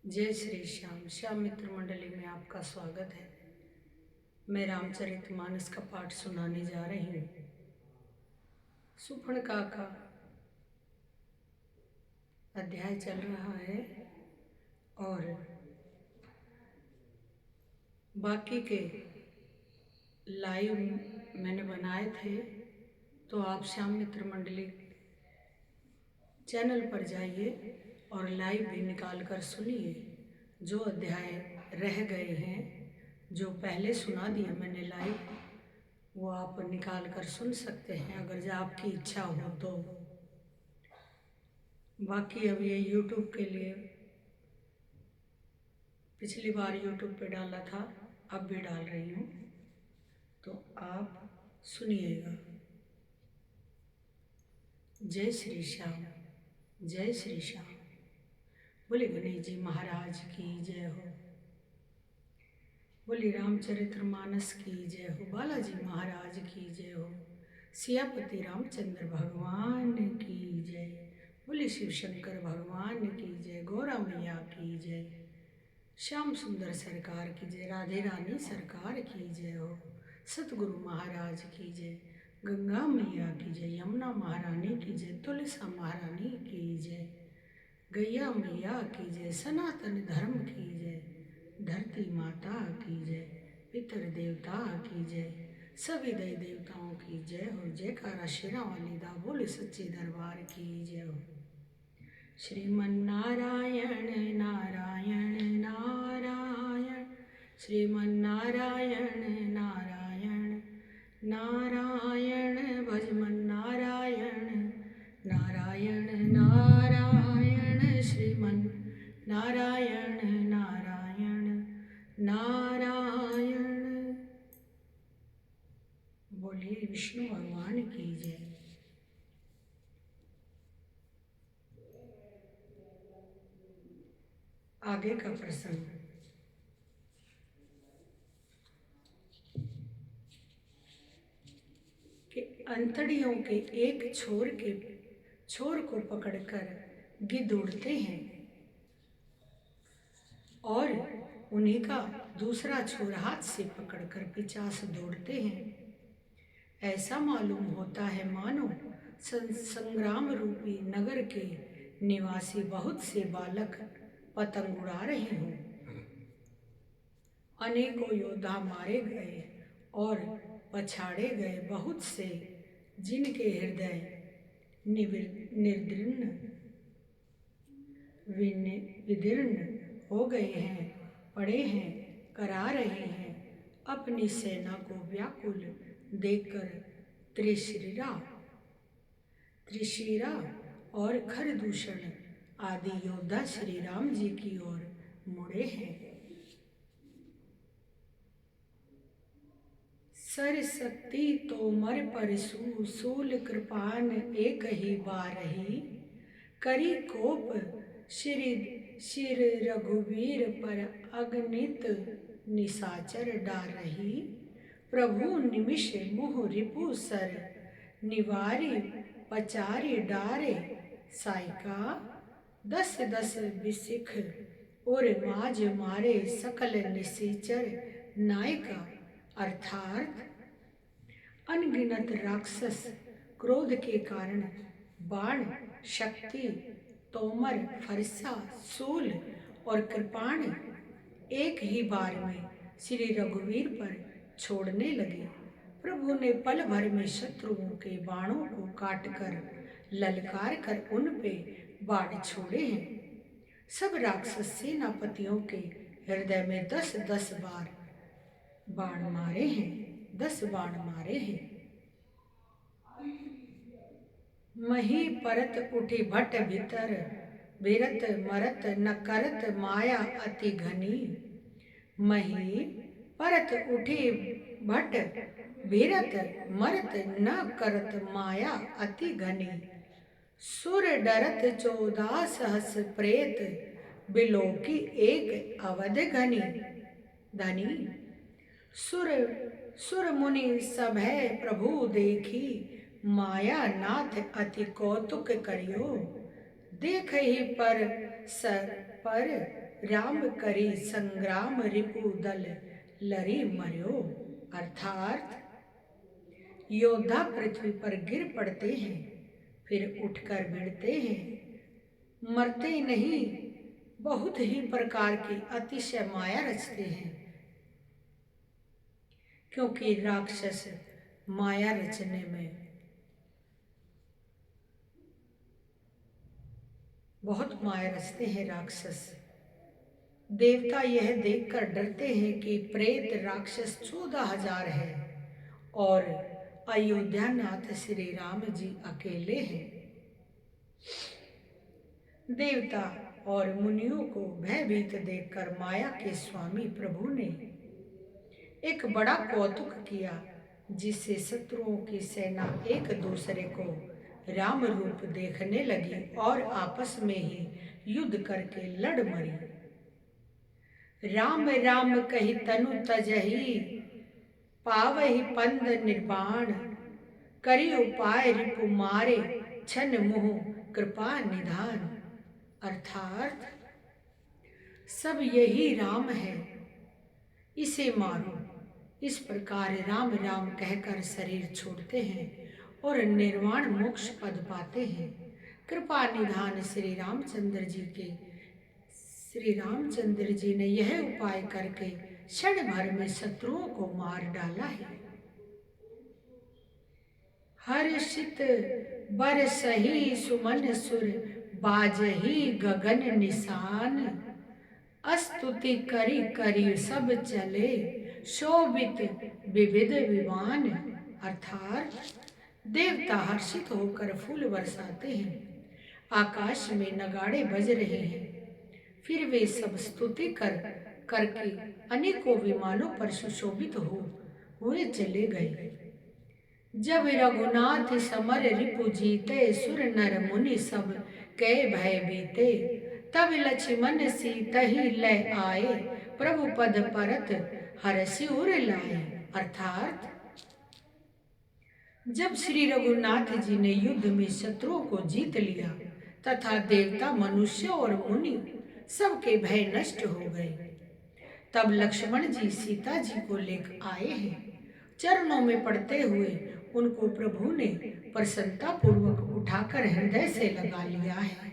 जय श्री श्याम। श्याम मित्र मंडली में आपका स्वागत है। मैं रामचरितमानस का पाठ सुनाने जा रही हूँ। सुपर्णखा का अध्याय चल रहा है और बाकी के लाइव मैंने बनाए थे, तो आप श्याम मित्र मंडली चैनल पर जाइए और लाइव भी निकाल कर सुनिए। जो अध्याय रह गए हैं, जो पहले सुना दिया मैंने लाइव, वो आप निकाल कर सुन सकते हैं अगर आपकी इच्छा हो तो। बाकी अब ये यूट्यूब के लिए पिछली बार यूट्यूब पे डाला था, अब भी डाल रही हूँ, तो आप सुनिएगा। जय श्री श्याम, जय श्री श्याम। बोले गणेश जी महाराज की जय हो। बोली रामचरितमानस की जय हो। बालाजी महाराज की जय हो। सियापति रामचंद्र भगवान की जय। बोली शिव शंकर भगवान की जय। गौरा मैया की जय। श्याम सुंदर सरकार की जय। राधे रानी सरकार की जय हो। सतगुरु महाराज की जय। गंगा मैया की जय। यमुना महारानी की जय। तुलसा महारानी की जय। गैया मैया की जय। सनातन धर्म की जय। धरती माता की जय। पितर देवता की जय। सभी देवी देवताओं की जय हो। जयकारा शेरा वाली दा बोले सच्चे दरबार की जय हो। श्रीमन नारायण नारायण नारायण। श्रीमन नारायण नारायण नारायण। भजमन नारायण नारायण नारायण। श्रीमन नारायण नारायण नारायण। बोलिए विष्णु भगवान की जय। आगे का प्रसंग। कि अंतड़ियों के एक छोर को पकड़कर गिद्ध उड़ते हैं और उन्हीं का दूसरा छोर हाथ से पकड़कर पिचास दौड़ते हैं। ऐसा मालूम होता है मानो संग्राम रूपी नगर के निवासी बहुत से बालक पतंग उड़ा रहे हों। अनेकों योद्धा मारे गए और पछाड़े गए, बहुत से जिनके हृदय निर्दीर्ण विदीर्ण हो गए हैं, पड़े हैं, करा रहे हैं। अपनी सेना को व्याकुल देखकर त्रिशिरा और खरदूषण आदि योद्धा श्री राम जी की ओर मुड़े हैं। सरस्वती तोमर परसु सूल कृपान एक ही बारही। करी कोप शिर रघुवीर पर अगणित निशाचर डार रही। प्रभु निमिष मुह रिपु सर निवारी पचारी डारे। साइका 10 बिसिख और माज मारे सकल निशाचर नायका। अर्थात अनगिनत राक्षस क्रोध के कारण बाण, शक्ति, तोमर, फरसा, सूल और कृपाण एक ही बार में श्री रघुवीर पर छोड़ने लगे। प्रभु ने पल भर में शत्रुओं के बाणों को काटकर ललकार कर उन पे बाण छोड़े हैं। सब राक्षस सेनापतियों के हृदय में 10 बार बाण मारे हैं। 10 बाण मारे हैं। मही परत उठी भट भीतर बिरत मरत न करत माया अति घनी। मही परत उठी भट भीरत मरत न करत माया अति घनी। सुर डरत 14 सहस प्रेत बिलोकी एक अवध धनी। सुर मुनि सभय प्रभु देखी माया नाथ अति कौतुक करियो। देख ही पर सर पर राम करी संग्राम रिपु दल लरी मर्यो। अर्थात योद्धा पृथ्वी पर गिर पड़ते हैं, फिर उठकर भिड़ते हैं, मरते नहीं, बहुत ही प्रकार की अतिशय माया रचते हैं, क्योंकि राक्षस माया रचने में बहुत माया रचते हैं राक्षस। देवता यह देखकर डरते हैं कि प्रेत राक्षस 14,000 है और अयोध्या नाथ श्री राम जी अकेले हैं। देवता और मुनियों को भयभीत देखकर माया के स्वामी प्रभु ने एक बड़ा कौतुक किया, जिससे शत्रुओं की सेना एक दूसरे को राम रूप देखने लगी और आपस में ही युद्ध करके लड़ मरी। राम राम कही तनु तजही, पावहि पंद निर्वाण, करी उपाय रिपु मारे, छन मोह कृपा निधान। अर्थात सब यही राम है, इसे मारो। इस प्रकार राम राम कहकर शरीर छोड़ते हैं और निर्वाण मोक्ष पद पाते हैं। कृपा निधान श्री रामचंद्र जी ने यह उपाय करके क्षण भर में शत्रुओं को मार डाला है। हर्षित बरसहि सुमन सुर, बाजहि गगन निशान, स्तुति करी करी सब चले, शोभित विविध विमान। अर्थात देवता हर्षित होकर फूल बरसाते हैं, आकाश में नगाड़े बज रहे हैं, फिर वे सब स्तुति करके अनेकों विमानों पर सुशोभित हुए चले गए। जब रघुनाथ समर रिपु जीते, सुर नर मुनि सब कै भय बीते, तब लक्ष्मण सीतहि लय आए, प्रभु पद परत हरषि उर लाए। अर्थात जब श्री रघुनाथ जी ने युद्ध में शत्रुओं को जीत लिया तथा देवता मनुष्य और मुनि सबके भय नष्ट हो गए, तब लक्ष्मण जी सीता जी को लेकर आए हैं। चरणों में पड़ते हुए उनको प्रभु ने प्रसन्नता पूर्वक उठाकर हृदय से लगा लिया है।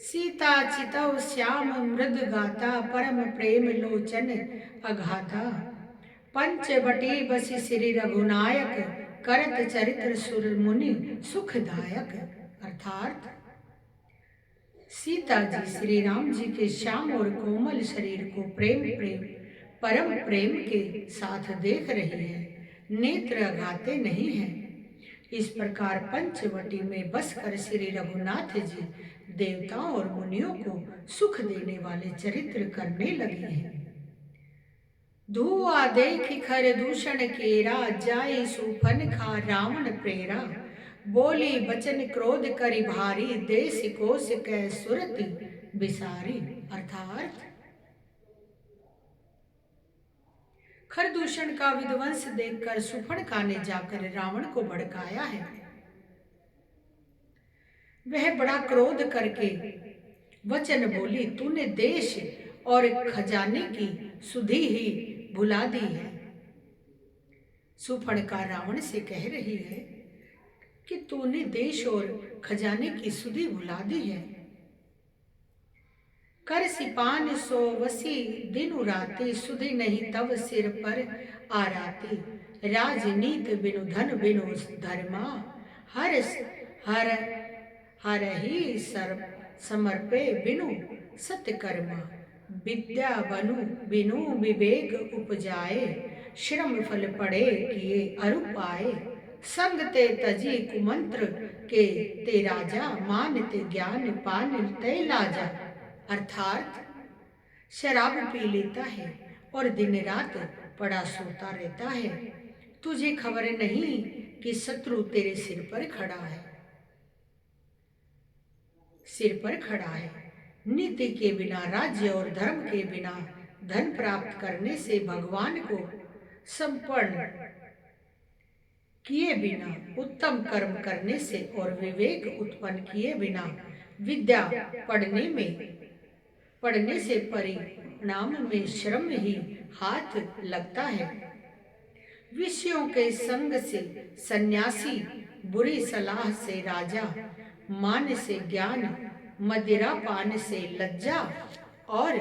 सीता चितव श्याम मृद गाता, परम प्रेम लोचन अघाता, पंचवटी बसी श्री रघुनायक, करत चरित्र सुर मुनि सुखदायक। अर्थात सीता जी श्री राम जी के श्याम और कोमल शरीर को परम प्रेम के साथ देख रही है, नेत्र अगाते नहीं हैं। इस प्रकार पंचवटी में बसकर श्री रघुनाथ जी देवताओं और मुनियों को सुख देने वाले चरित्र करने लगे हैं। धुआ देख खर दूषण केरा, जाई सुफन खा रावण प्रेरा, बोली बचन क्रोध करी भारी, देश कोश कै सुरति बिसारी। अर्थात खरदूषण का विध्वंस देखकर सुफणखा ने जाकर रावण को भड़काया है। वह बड़ा क्रोध करके वचन बोली, तूने देश और खजाने की सुधि ही भुला दी है। सुफणखा रावण से कह रही है कि तूने देश और खजाने की सुधि भुला दी है। कर सिपान सो वसी दिनु राती, सुधि नहीं तब सिर पर आराती, राजनीत बिनु धन बिनु धर्मा, हर हर ही समर्पे बिनु सत्कर्मा, विद्या बनु बिनु विवेक उपजाए, श्रम फल पड़े किए अरु पाए, संग ते तजी कुमंत्र के ते राजा, मान ते ज्ञान पान ते लाजा। अर्थात शराब पी लेता है और दिन रात पड़ा सोता रहता है, तुझे खबर नहीं कि शत्रु तेरे सिर पर खड़ा है। नीति के बिना, राज्य और धर्म के बिना, धन प्राप्त करने से, भगवान को समर्पण किए बिना, उत्तम कर्म करने से और विवेक उत्पन्न किए बिना विद्या पढ़ने से परिणाम में श्रम ही हाथ लगता है। विषयों के संग से सन्यासी, बुरी सलाह से राजा, मान से ज्ञान, मदिरा पान से लज्जा, और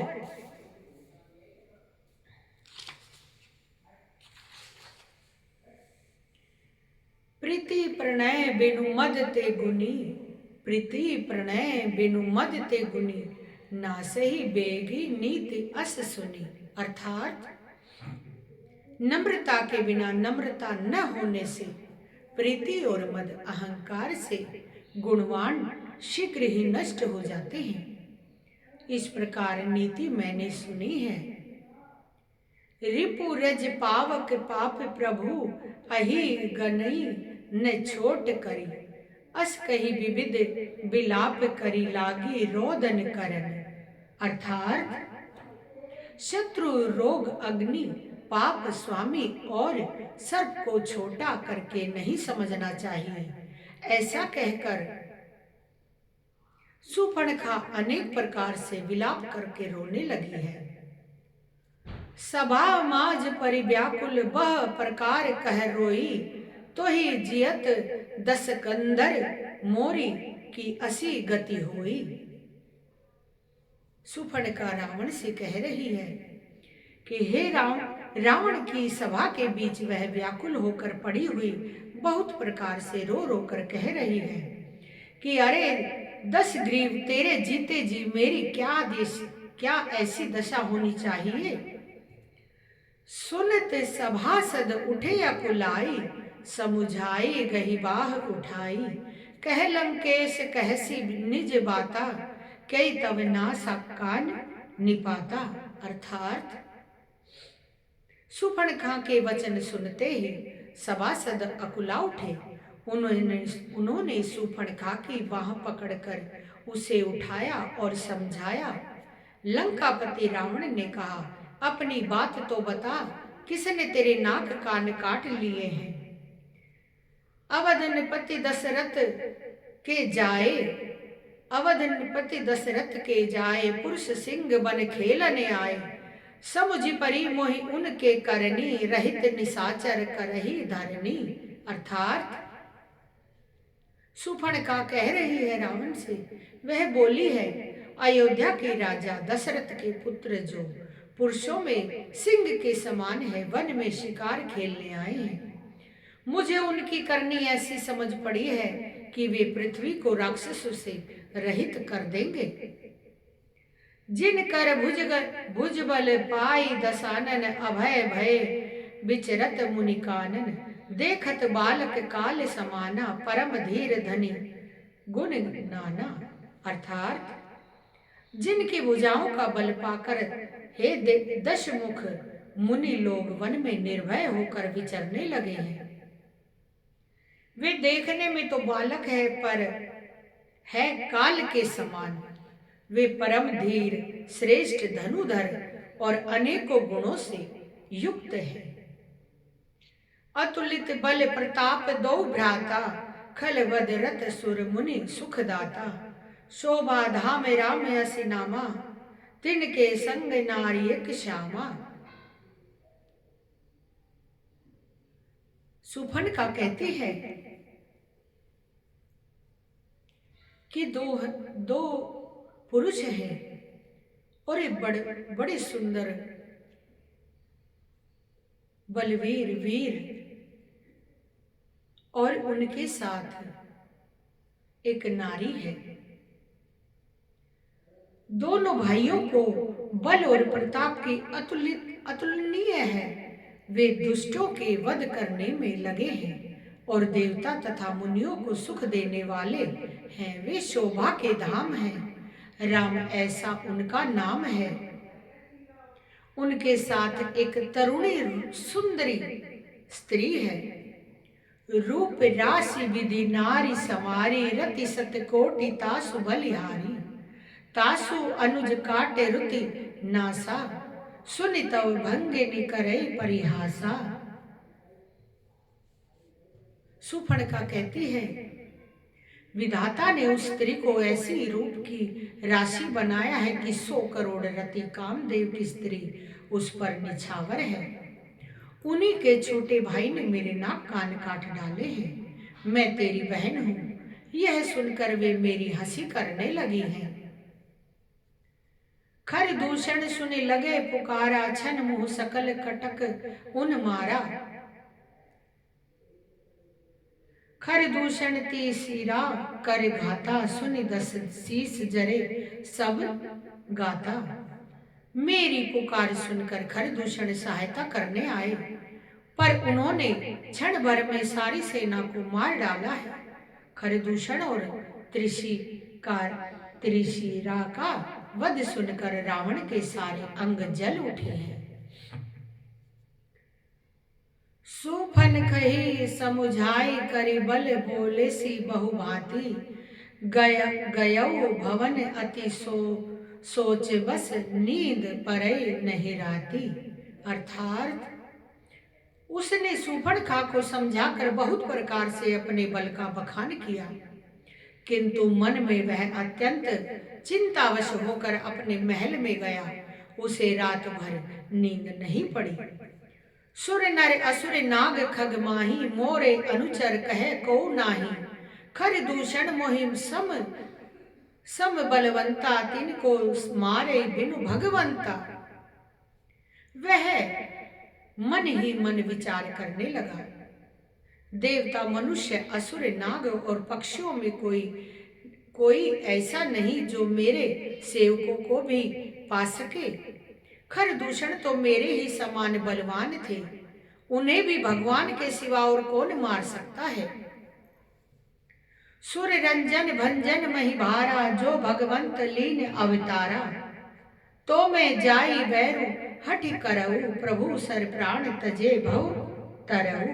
प्रीति प्रणय बिनु मद ते गुनी, प्रीति प्रणय बिनु मद ते गुनी, ना सही बेगी नीति अस सुनी। अर्थात नम्रता के बिना नम्रता न होने से, प्रीति और मद अहंकार से गुणवान शीघ्र ही नष्ट हो जाते हैं। इस प्रकार नीति मैंने सुनी है। रिपु रज पावक पाप प्रभु, अहि गनई न छोट करी, अस कही विविध विलाप करी, लागी रोदन करन। अर्थात शत्रु, रोग, अग्नि, पाप स्वामी और सर्प को छोटा करके नहीं समझना चाहिए। ऐसा कहकर सुपर्णखा अनेक प्रकार से विलाप करके रोने लगी है। सभा माज परिव्याकुल बह प्रकार कह रोई, तो ही जियत दस कंदर मोरी की असी गति होई। सुपर्णखा रावण से कह रही है कि हे राम, रावण की सभा के बीच वह व्याकुल होकर पड़ी हुई बहुत प्रकार से रो रो कर कह रही है कि अरे 10 ग्रीव तेरे जीते जी मेरी क्या ऐसी दशा होनी चाहिए। सुनत सभासद उठे अकुलाई, समुझाई गही बाह उठाई, कह लंकेश कहसी निज बाता, कई तब ना कान निपाता। अर्थात सुपर्णखा के वचन सुनते ही सभासद अकुला उठे। उन्होंने सुपर्णखा की बाह पकड़कर उसे उठाया और समझाया। लंकापति रावण ने कहा, अपनी बात तो बता, किसने तेरे नाक कान काट लिए हैं। अवधनपति दशरथ के जाए, पुरुष सिंह बन खेलने आए, समुझ परी मोहि उनके करनी, रहित निशाचर करही धरनी। अर्थात सुपर्णखा कह रही है रावण से, वह बोली है, अयोध्या के राजा दशरथ के पुत्र जो पुरुषों में सिंह के समान है, वन में शिकार खेलने आए हैं। मुझे उनकी करनी ऐसी समझ पड़ी है कि वे पृथ्वी को राक्षसों से रहित कर देंगे। जिन कर भुजबल पाई दसानन, अभय भय विचरत मुनि कानन, देखत बालक काल समाना, परम धीर धनी गुण नाना। अर्थात जिनकी भुजाओं का बल पाकर हे 10 मुख मुनि लोग वन में निर्भय होकर विचरने लगे हैं। वे देखने में तो बालक है, पर है काल के समान। वे परम धीर, श्रेष्ठ धनुधर और अनेकों गुणों से युक्त है। अतुलित बल प्रताप दो भ्राता, खल वद रत सुर मुनि सुखदाता, शोभा धाम राम असी नामा, तिनके संग नारी एक श्यामा। सुपर्णखा कहती है कि दो पुरुष हैं और एक बड़े सुंदर बलवीर वीर, और उनके साथ एक नारी है। दोनों भाइयों को बल और प्रताप की अतुलनीय है। वे दुष्टों के वध करने में लगे हैं और देवता तथा मुनियों को सुख देने वाले हैं। वे शोभा के धाम हैं, राम ऐसा उनका नाम है। उनके साथ एक तरुणी सुंदरी स्त्री है। रूप राशि विधि नारी समारी, रति सतकोटि तासु बलिहारी, तासु अनुज काटे रुति नासा, सुनि तव भंगे निकरे परिहासा। सुपर्णखा कहती है, विधाता ने उस स्त्री को ऐसी रूप की राशि बनाया है कि 100 करोड़ रति कामदेव की स्त्री उस पर निछावर है। उन्हीं के छोटे भाई ने मेरे नाक कान काट डाले हैं। मैं तेरी बहन हूँ। यह सुनकर वे मेरी हंसी करने लगी हैं। खर दूषण सुने लगे पुकारा, छन मुँह सकल कटक उन मारा। खर दूषण तीसरा कर घाता, सुनि 10 शीस जरे सब गाता। मेरी पुकार सुनकर खर दूषण सहायता करने आए, पर उन्होंने क्षण भर में सारी सेना को मार डाला है। खरदूषण और त्रिशिरा का वध सुनकर रावण के सारे अंग जल उठे हैं। सुफन कही समुझाई करि बल, बोले सी बहुभांति। गयौ भवन अति सोच बस, नींद परै नहीं राती। अर्थात उसने सूर्पणखा को समझाकर बहुत प्रकार से अपने बल का बखान किया, किंतु मन में वह अत्यंत चिंतावश होकर अपने महल में गया। उसे रात भर नींद नहीं पड़ी। सुर नर असुर नाग खग माही, मोरे अनुचर कहे को नाही। खर दूषण मोहिम सम बलवंता, तिनको मारे बिनु भगवंता। वह मन ही मन विचार करने लगा, देवता मनुष्य असुर नाग और पक्षियों में कोई ऐसा नहीं जो मेरे सेवकों को भी पा सके। खर दूषण तो मेरे ही समान बलवान थे, उन्हें भी भगवान के सिवा और कौन मार सकता है। सुर रंजन भंजन मही भारा, जो भगवंत लीन अवतारा। तो मैं जाई बैरु हठ करऊ, प्रभु सर प्राण तजे भव तरऊ।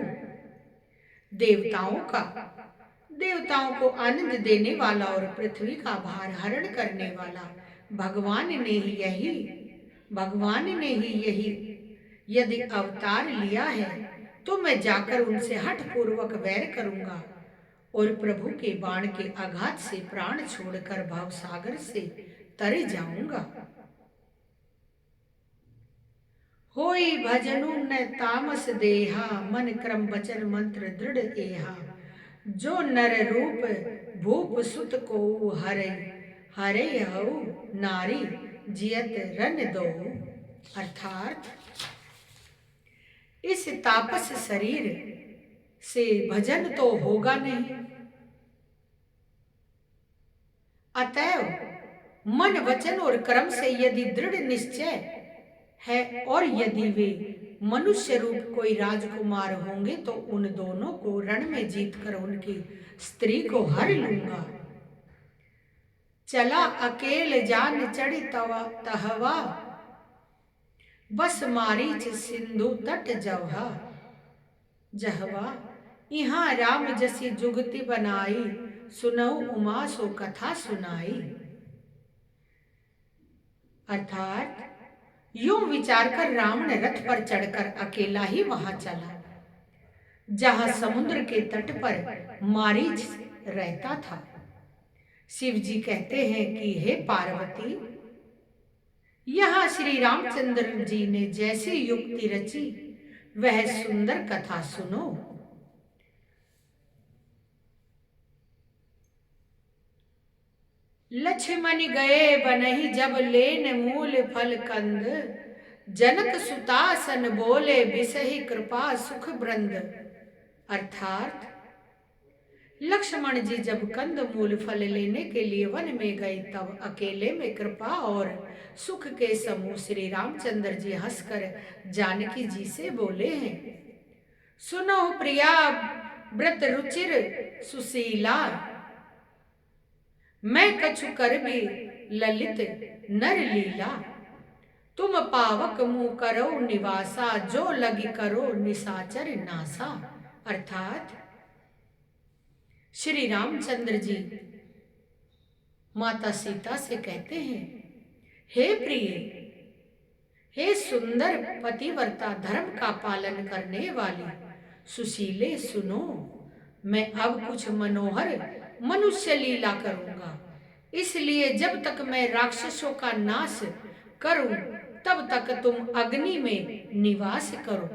देवताओं को आनंद देने वाला और पृथ्वी का भार हरण करने वाला भगवान ने ही यही यदि अवतार लिया है, तो मैं जाकर उनसे हठ पूर्वक वैर करूंगा और प्रभु के बाण के आघात से प्राण छोड़कर भवसागर से तर जाऊंगा। होई भजनु न तामस देहा, मन क्रम वचन मंत्र दृढ़ एहा। जो नर रूप भूप सुत को हरे हऊ, नारी जियत रन दो। अर्थात इस तापस शरीर से भजन तो होगा नहीं, अतएव मन वचन और कर्म से यदि दृढ़ निश्चय है और यदि वे मनुष्य रूप कोई राजकुमार होंगे तो उन दोनों को रण में जीतकर उनकी स्त्री को हर लूंगा। चला अकेल जान चढ़ी तहवा, बस मारीच सिंधु तट जहवा। यहाँ राम जसी जुगति बनाई, सुनऊ उमा सो कथा सुनाई। अर्थात यूं विचार कर रावण रथ पर चढ़कर अकेला ही वहां चला, जहां समुद्र के तट पर मारीच रहता था। शिव जी कहते हैं कि हे पार्वती, यहाँ श्री रामचंद्र जी ने जैसी युक्ति रची वह सुंदर कथा सुनो। लक्ष्मण गए बनहि जब लेन मूल फल कंद, जनक सुतासन बोले बिसहि कृपा सुख ब्रंद। अर्थात लक्ष्मण जी जब कंद मूल फल लेने के लिए वन में गए, तब अकेले में कृपा और सुख के समूह श्री रामचंद्र जी हंसकर जानकी जी से बोले हैं, सुनो प्रिया व्रत रुचिर सुशीला, मैं कछु कर भी ललित नर लीला। तुम पावक मुँह करो निवासा, जो लगी करो निशाचर नासा। अर्थात श्री रामचंद्र जी माता सीता से कहते हैं, हे प्रिय, हे सुंदर पतिव्रता धर्म का पालन करने वाली सुशीले, सुनो, मैं अब कुछ मनोहर मनुष्य लीला करूंगा। इसलिए जब तक मैं राक्षसों का नाश करूं तब तक तुम अग्नि में निवास करो।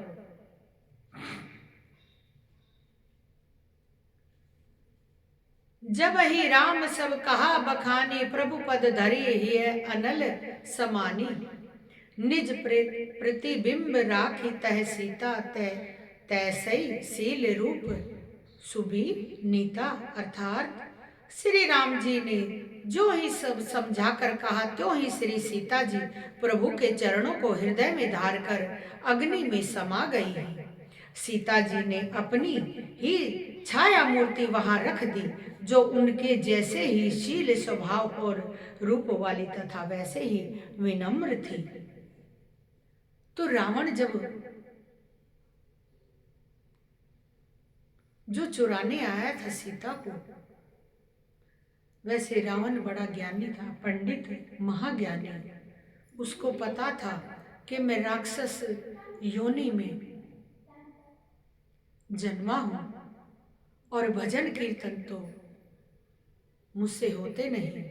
जब ही राम सब कहा बखानी, प्रभु पद धरी ही अनल समानी। निज प्रतिबिंब राखी तह सीता, तैसई शील रूप सुबी नीता। अर्थात श्री राम जी ने जो ही सब समझा कर कहा त्यों ही श्री सीता जी प्रभु के चरणों को हृदय में धार कर अग्नि में समा गई है। सीता जी ने अपनी ही छाया मूर्ति वहां रख दी, जो उनके जैसे ही शील स्वभाव और रूप वाली तथा वैसे ही विनम्र थी। तो रावण जो चुराने आया था सीता को, वैसे रावण बड़ा ज्ञानी था, पंडित महाज्ञानी। उसको पता था कि मैं राक्षस योनि में जन्मा हूं और भजन कीर्तन तो मुझसे होते नहीं,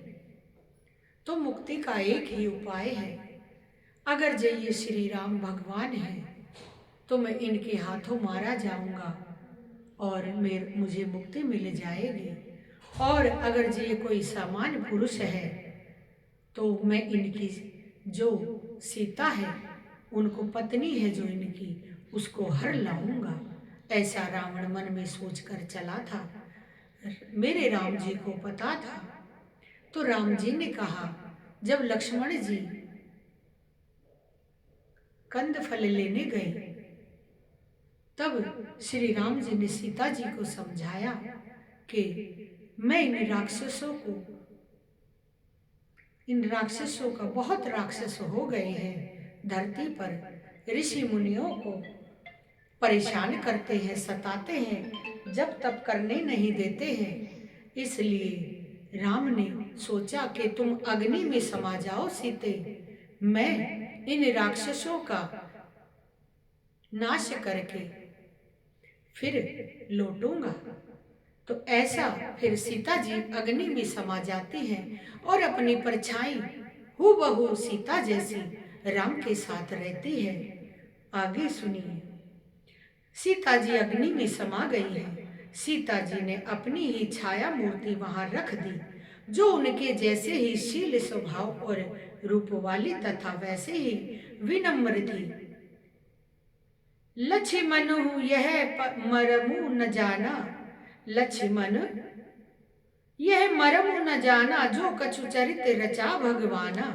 तो मुक्ति का एक ही उपाय है। अगर ये श्री राम भगवान है तो मैं इनके हाथों मारा जाऊंगा और मुझे मुक्ति मिल जाएगी। और अगर ये कोई सामान्य पुरुष है तो मैं इनकी जो सीता है, उनको पत्नी है जो इनकी, उसको हर लाऊंगा। ऐसा रावण मन में सोचकर चला था। मेरे राम जी को पता था। तो राम जी ने कहा, जब लक्ष्मण जी कंद फल लेने गए तब श्री राम जी ने सीता जी को समझाया कि मैं इन राक्षसों का बहुत राक्षस हो गए हैं, धरती पर ऋषि मुनियों को परेशान करते हैं, सताते हैं, जब तब करने नहीं देते हैं। इसलिए राम ने सोचा कि तुम अग्नि में समा जाओ सीते, मैं इन राक्षसों का नाश करके फिर लौटूंगा। तो ऐसा फिर सीता जी अग्नि में समा जाती हैं और अपनी परछाई हूबहू सीता जैसी राम के साथ रहती है। आगे सुनिए। सीता जी अग्नि में समा गई है। सीता जी ने अपनी ही छाया मूर्ति वहां रख दी, जो उनके जैसे ही शील स्वभाव और रूप वाली तथा वैसे ही विनम्र थी। लक्ष्मण यह मरमु न जाना, लक्ष्मण यह मरमु न जाना, जो कछु चरित रचा भगवाना।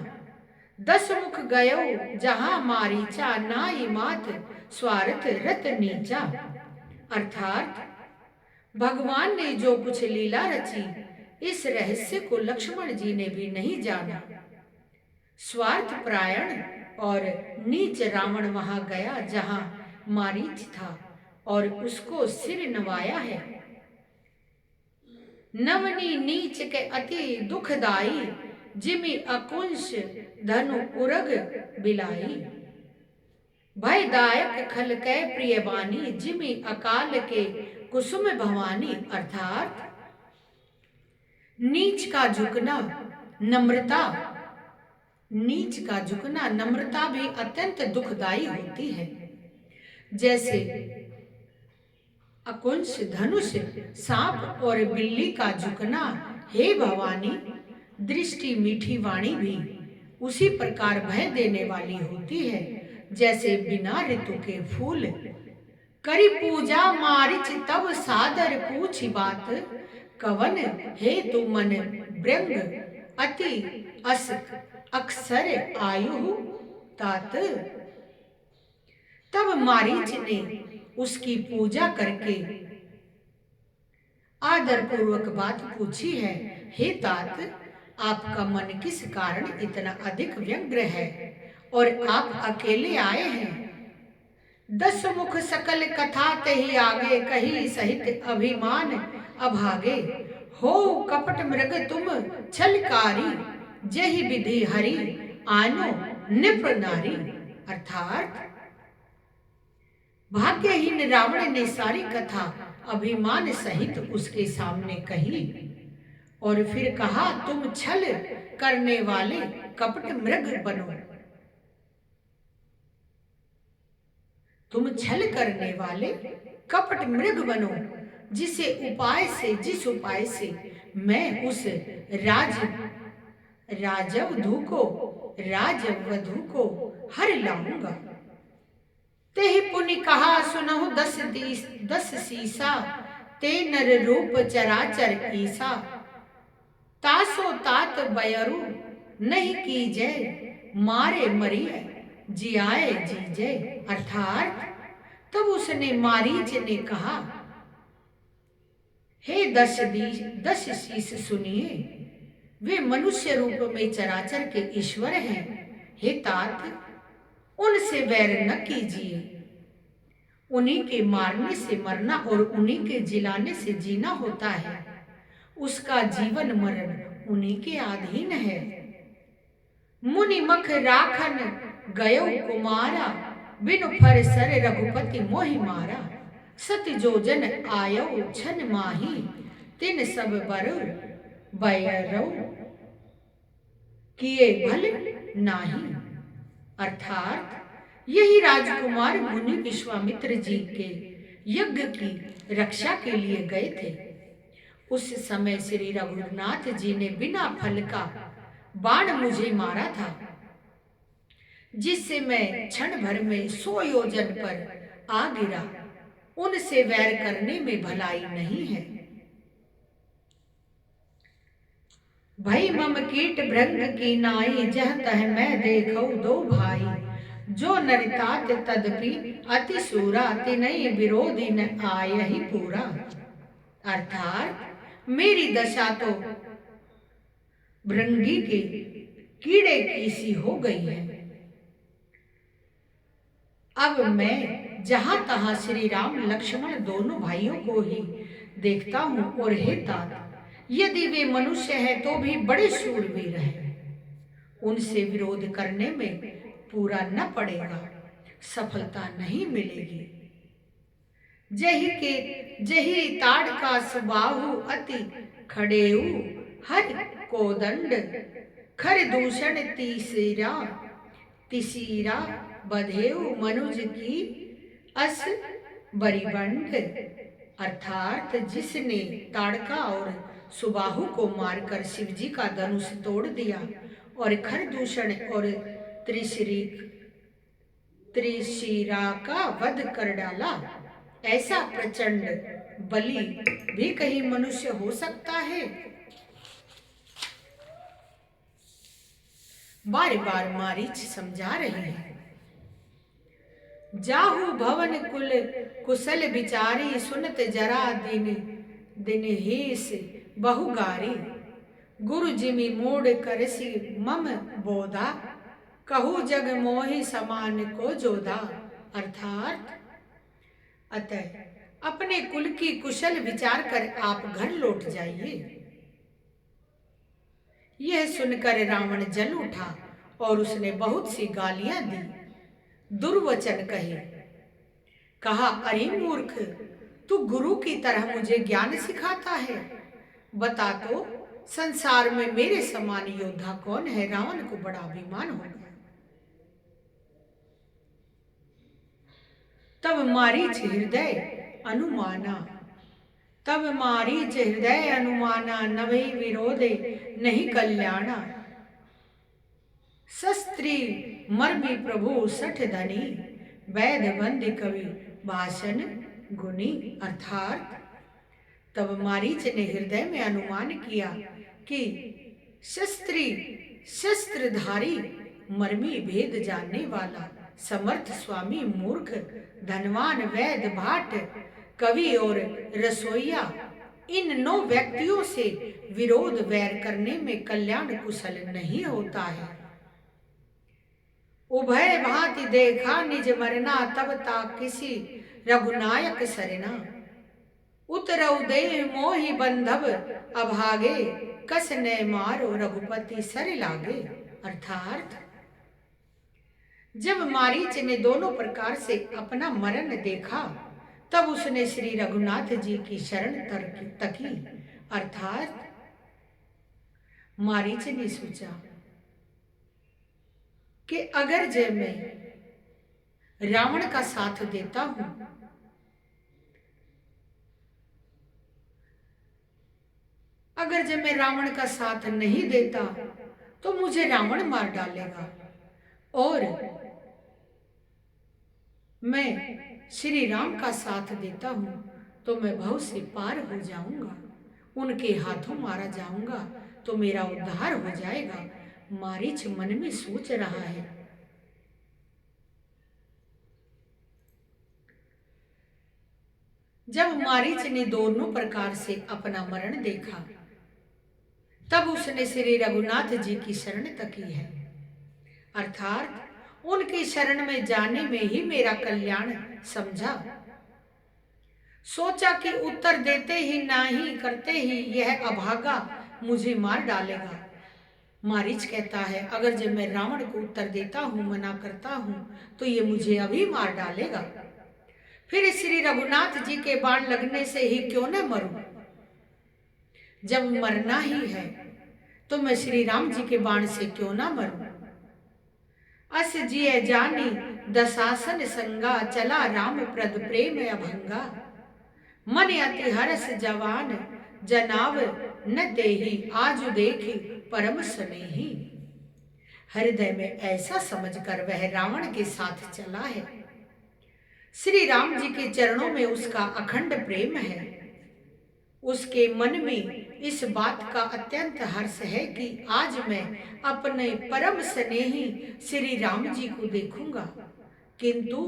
10 मुख गयो जहां मारीचा, नाई मात स्वार्थ रत नीचा। अर्थात भगवान ने जो कुछ लीला रची, इस रहस्य को लक्ष्मण जी ने भी नहीं जाना। स्वार्थ प्रायण और नीच रावण वहां गया जहां मारीच था और उसको सिर नवाया है। नवनी नीच के अति दुखदाई, जिमि अकुंश धनु उरग बिलाई। भयदायक खल कै प्रिय बानी, जिमि अकाल के कुसुम भवानी। अर्थात नीच का झुकना, नम्रता, नीच का झुकना नम्रता भी अत्यंत दुखदाई होती है। जैसे अकुंश धनुष, सांप और बिल्ली का झुकना, हे भवानी, दृष्टि मीठी वाणी भी उसी प्रकार भय देने वाली होती है, जैसे बिना ऋतु के फूल। करी पूजा मारिच तब सादर पूछी बात, कवन हे तु मन ब्रंग अति अस अक्सर आयु तात। तब मारीच ने उसकी पूजा करके आदर पूर्वक बात पूछी है, हे तात, आपका मन किस कारण इतना अधिक व्यग्र है और आप अकेले आए हैं। 10 मुख सकल कथा तही आगे, कही सहित अभिमान अभागे। हो कपट मृग तुम छलकारी, जही विधि हरि आनो निप्र नारी। अर्थात भाग्यहीन रावण ने सारी कथा अभिमान सहित उसके सामने कही। और फिर कहा, तुम छल करने वाले कपट मृग बनो। तुम छल करने वाले कपट मृग बनो, जिस उपाय से मैं उस राजवधु को हर लाऊंगा। ते ही पुनि कहा, सुनहु 10 सीसा, ते नर रूप चराचर ईसा। तासो तात बयरु नहीं कीजय, मारे मरिय जियाए जीजय। अर्थात तब उसने मारीच ने कहा, हे 10 शीश सुनिए, वे मनुष्य रूप में चराचर के ईश्वर हैं। हे तात, उनसे वैर न कीजिए। उन्हीं के मारने से मरना और उन्हीं के जिलाने से जीना होता है। उसका जीवन मरण उन्हीं के अधीन है। मुनि मख राखन गयो कुमारा, बिनु फर सर रघुपति मोहि मारा। सत जोजन आयो छन माही, तिन सब बर बैरौ किए भल नाही। अर्थात यही राजकुमार मुनि विश्वामित्र जी के यज्ञ की रक्षा के लिए गए थे। उस समय श्री रघुनाथ जी ने बिना फल का बाण मुझे मारा था, जिससे मैं क्षण भर में 100 योजन पर आ गिरा। उनसे वैर करने में भलाई नहीं है। भई मम कीट भृंग की नाई, जह तह मैं देखौ दो भाई। जो नरितात तदपि अति सूरा, तिनहि विरोधी न आयहि पूरा। अर्थात मेरी दशा तो भृंगी के कीड़े की सी हो गई है। अब मैं जहां तहां श्री राम लक्ष्मण दोनों भाइयों को ही देखता हूं। और हे तात, यदि वे मनुष्य हैं तो भी बड़े शूरवीर हैं। उनसे विरोध करने में पूरा न पड़ेगा, सफलता नहीं मिलेगी। जही ताड़ का सुबाहु अति खड़ेऊ, हर कोदंड खर दूषण तीसीरा बधेऊ मनुज की अस बरिबंड। अर्थात जिसने ताड़का और सुबाहु को मारकर शिवजी का धनुष तोड़ दिया और खरदूषण और त्रिशिरा का वध कर डाला, ऐसा प्रचंड बलि भी कहीं मनुष्य हो सकता है। बार बार मारीच समझा रहे हैं। जाहु भवन कुशल बिचारी, सुनत जरा दिन हेस बहुगारी। गुरु जिमि मोड़ करसी मम बोधा, कहू जग मोहि समान को जोधा। अर्थात अतः अपने कुल की कुशल विचार कर आप घर लौट जाइए। यह सुनकर रावण जल उठा और उसने बहुत सी गालियां दी, दुर्वचन कहे। कहा, अरे मूर्ख, तू गुरु की तरह मुझे ज्ञान सिखाता है। बता तो, संसार में मेरे समान योद्धा कौन है। रावण को बड़ा अभिमान हो गया। तब मारीच हृदय अनुमाना, नभै विरोधे नहीं कल्याणा। शस्त्री मर्मी प्रभु सठ धनी, वैद बंद कवि भाषण गुनी। अर्थात तब मारीच ने हृदय में अनुमान किया कि शस्त्रधारी, मर्मी भेद जानने वाला, समर्थ स्वामी, मूर्ख, धनवान, वैद, भाट, कवि और रसोइया, इन 9 व्यक्तियों से विरोध वैर करने में कल्याण कुशल नहीं होता है। उभय भांति देखा निज मरना, तब ता किसी रघुनायक सरना। उतरऊ देह मोहि बंधव अभागे, कस ने मारो रघुपति सर लागे। अर्थात जब मारीच ने दोनों प्रकार से अपना मरण देखा, तब उसने श्री रघुनाथ जी की शरण तकी। अर्थात मारीच ने सोचा कि अगर जय मैं रावण का साथ देता हूं, अगर जब मैं रावण का साथ नहीं देता तो मुझे रावण मार डालेगा और मैं श्री राम का साथ देता हूं तो मैं भव से पार हो जाऊंगा, उनके हाथों मारा जाऊंगा तो मेरा उद्धार हो जाएगा। मारीच मन में सोच रहा है। जब मारीच ने दोनों प्रकार से अपना मरण देखा, तब उसने श्री रघुनाथ जी की शरण तकी है, अर्थात उनकी शरण में जाने में ही मेरा कल्याण समझा। सोचा कि उत्तर देते ही ना ही करते ही यह अभागा मुझे मार डालेगा। मारीच कहता है, अगर जब मैं रावण को उत्तर देता हूँ, मना करता हूँ, तो ये मुझे अभी मार डालेगा। फिर श्री रघुनाथ जी के बाण लगने से ही क्यों न मरूं? जब मरना ही है तो मैं श्री राम जी के बाण से क्यों ना मरूं? अस जिय जानी दशासन संगा, चला राम प्रद प्रेम अभंगा। मन अति हरस जवान जनाव न तेहि, आज देखी परम स्नेही। हृदय में ऐसा समझकर वह रावण के साथ चला है। श्री राम जी के चरणों में उसका अखंड प्रेम है। उसके मन में इस बात का अत्यंत हर्ष है कि आज मैं अपने परम स्नेही श्री राम जी को देखूंगा। किंतु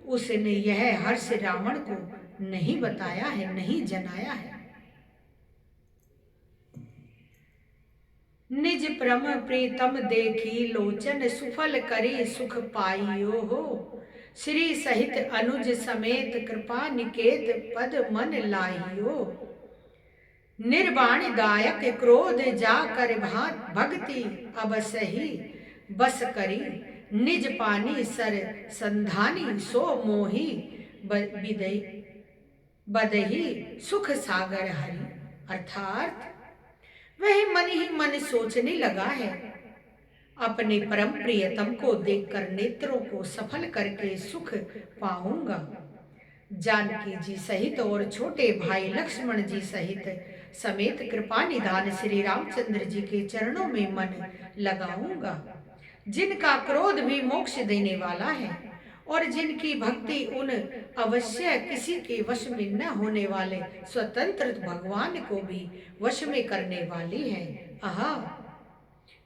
उसने यह हर्ष रावण को नहीं बताया है, नहीं जनाया है। निज परम प्रीतम देखी लोचन, सुफल करी सुख पाइयो हो। श्री सहित अनुज समेत कृपा निकेत, पद मन लाइयो। निर्वाण दायक क्रोध जा कर भक्ति, अब सही बस करी। निज पानी सर संधानी, सो मोही बदही सुख सागर हरि। अर्थात वह मन ही मन सोचने लगा है, अपने परम प्रियतम को देखकर नेत्रों को सफल करके सुख पाऊंगा। जानकी जी सहित और छोटे भाई लक्ष्मण जी सहित समेत कृपा निधान श्री रामचंद्र जी के चरणों में मन लगाऊंगा, जिनका क्रोध भी मोक्ष देने वाला है और जिनकी भक्ति उन अवश्य किसी के वश में न होने वाले स्वतंत्र भगवान को भी वश में करने वाली है। आहा,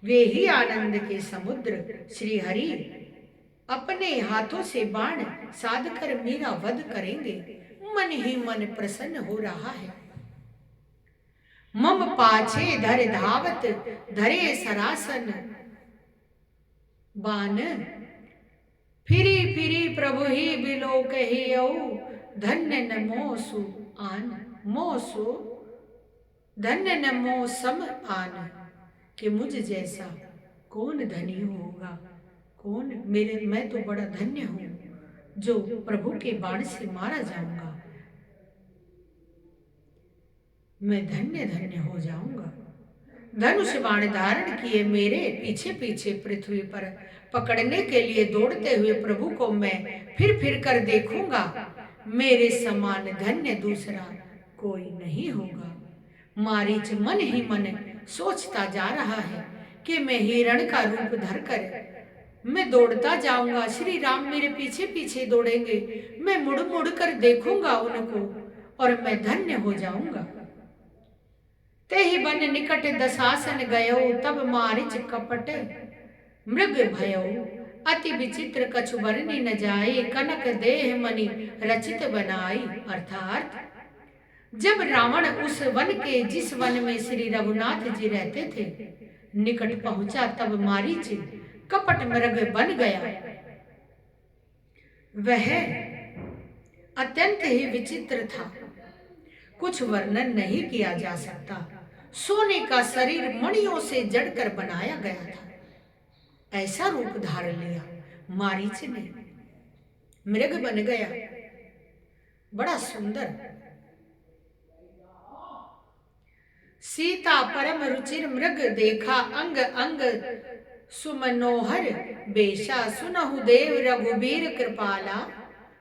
वे ही आनंद के समुद्र श्री हरि अपने हाथों से बाण साध कर मेरा वध करेंगे। मन ही मन प्रसन्न हो रहा है। मम पाछे धर धावत, धरे सरासन बान। फिरी फिरी प्रभु ही बिलो कहियो, धन्य न मोसु आन। मोसु धन्य न मो सम आन। कि मुझ जैसा कौन धनी होगा, कौन मेरे, मैं तो बड़ा धन्य हूं जो प्रभु के बाण से मारा जाऊंगा। मैं धन्य धन्य हो जाऊंगा। धनुष बाण धारण किए मेरे पीछे पीछे पृथ्वी पर पकड़ने के लिए दौड़ते हुए प्रभु को मैं फिर कर देखूंगा। मेरे समान धन्य दूसरा कोई नहीं होगा। मारीच मन ही मन सोचता जा रहा है कि मैं हिरण का रूप धरकर मैं दौड़ता जाऊंगा, श्री राम मेरे पीछे पीछे दौड़ेंगे, मैं मुड़ मुड़ कर देखूंगा उनको और मैं धन्य हो जाऊंगा। तेहि बन निकट दशासन गयो, तब मारिच कपट मृग भयो। अति विचित्र कछु वर्णि न जाए, कनक देह मणि रचित बनाई। अर्थात जब रावण उस वन के जिस वन में श्री रघुनाथ जी रहते थे निकट पहुंचा, तब मारीच कपट मृग बन गया। वह अत्यंत ही विचित्र था, कुछ वर्णन नहीं किया जा सकता। सोने का शरीर मणियों से जड़कर बनाया गया था, ऐसा रूप धार लिया मारीच ने, मृग बन गया, बड़ा सुंदर। सीता परम रुचिर मृग देखा, अंग अंग सुमनोहर बेशा। सुनहु देव रघुबीर कृपाला,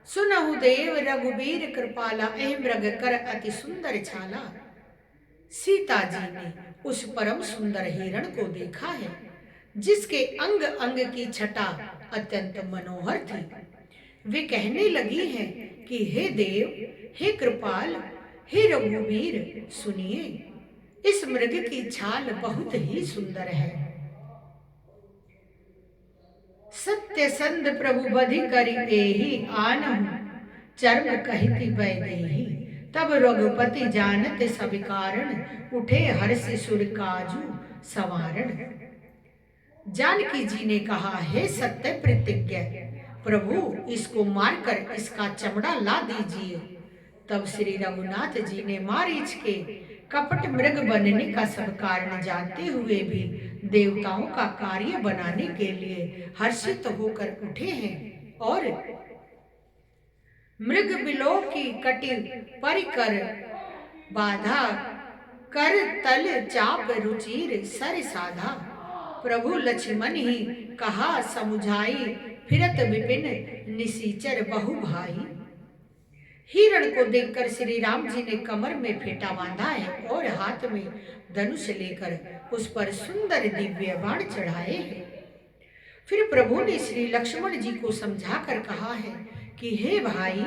सुनहु देव रघुबीर कृपाला, एह मृग कर अति सुंदर छाला। सीता जी ने उस परम सुंदर हिरण को देखा है, जिसके अंग अंग की छटा अत्यंत मनोहर थी। वे कहने लगी हैं कि हे देव, हे कृपाल, हे रघुवीर, सुनिए, इस मृग की छाल बहुत ही सुंदर है। सत्य संध प्रभु बधि करि एहि, आनहु चर्म कहिति वैदेही। तब रघुपति जानत सब कारण, उठे हर्ष सुर काजू संवारण। जानकी जी ने कहा, हे सत्य प्रतिज्ञ प्रभु, इसको मारकर इसका चमड़ा ला दीजिए। तब श्री रघुनाथ जी ने मारीच के कपट मृग बनने का सब कारण जानते हुए भी देवताओं का कार्य बनाने के लिए हर्षित होकर उठे हैं और मृग बिलो की कटिल परिकर बाधा, कर तल चाप रुचिर सर साधा। प्रभु लक्ष्मण ही कहा समुझाई, फिरत विपिन निसीचर बहु भाई। हिरण को देखकर श्री राम जी ने कमर में फेंटा बांधा है और हाथ में धनुष लेकर उस पर सुंदर दिव्य बाण चढ़ाए हैं। फिर प्रभु ने श्री लक्ष्मण जी को समझाकर कहा है कि हे भाई,